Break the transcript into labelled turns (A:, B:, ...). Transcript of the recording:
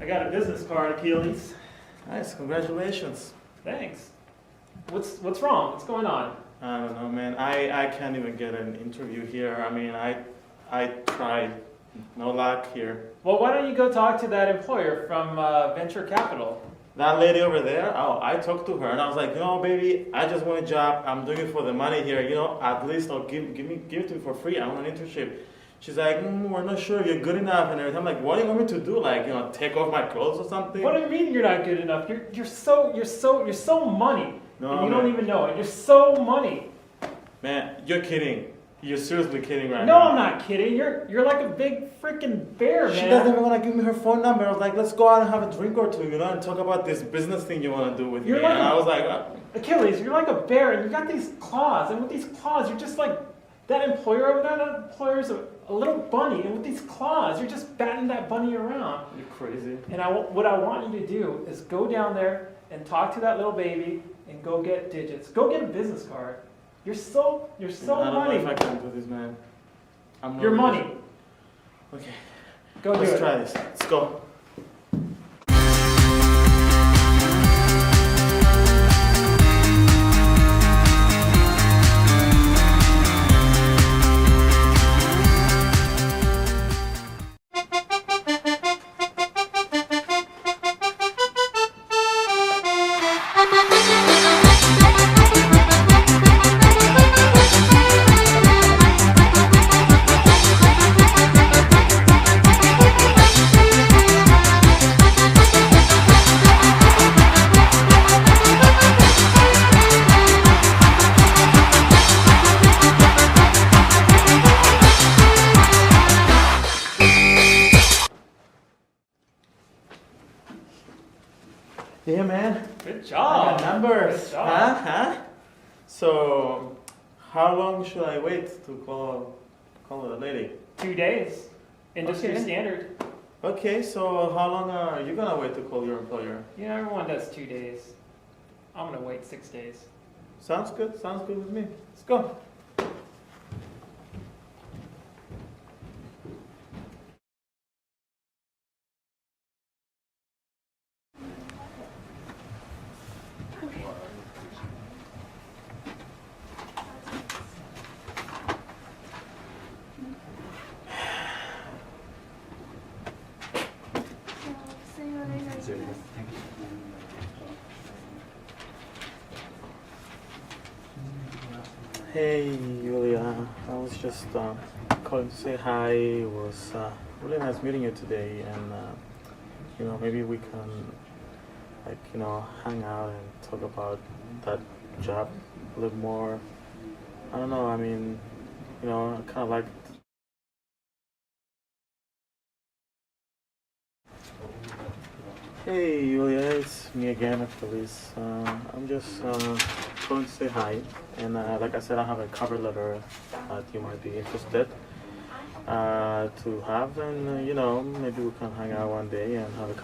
A: got a business card, Achilles.
B: Nice, congratulations.
A: Thanks. What's wrong? What's going on?
B: I don't know, man. I can't even get an interview here. I mean, I tried. No luck here.
A: Well, why don't you go talk to that employer from Venture Capital?
B: That lady over there, oh, I talked to her and I was like, baby, I just want a job. I'm doing it for the money here. At least give it to me for free. I want an internship. She's like, we're not sure if you're good enough and everything. I'm like, what do you want me to do? Like, take off my clothes or something?
A: What do you mean you're not good enough? You're so money.
B: No,
A: and you
B: man.
A: don't even know it. You're so money.
B: Man, you're kidding. You're seriously kidding right
A: No,
B: now.
A: I'm not kidding. You're like a big freaking bear, man.
B: She doesn't even want to give me her phone number. I was like, let's go out and have a drink or two, and talk about this business thing you want to do with me.
A: Like
B: And I was like,
A: Achilles, you're like a bear, and you got these claws, and with these claws, you're just like that employer over there. That employer's a little bunny, and with these claws, you're just batting that bunny around.
B: you're crazy.
A: And what I want you to do is go down there and talk to that little baby, and go get digits. Go get a business card. You're so
B: I don't
A: money.
B: know if I can do this, man. I'm not
A: You're
B: really
A: money.
B: sure. Okay,
A: Go do
B: let's
A: it.
B: try this. Let's go. Yeah, man.
A: Good
B: I
A: job.
B: got numbers.
A: Good job.
B: Huh? So, how long should I wait to call the lady?
A: 2 days. Industry
B: Okay.
A: standard.
B: Okay, so how long are you gonna wait to call your employer?
A: Everyone does 2 days. I'm gonna wait 6 days.
B: Sounds good. Sounds good with me. Let's go. Hey, Julia. I was just calling to say hi. It was really nice meeting you today, and maybe we can hang out and talk about that job a little more. I don't know. I mean, I kind of like. Hey, Julia, it's me again, Achilles. I'm just calling to say hi, and like I said, I have a cover letter that you might be interested to have, and maybe we can hang out one day and have a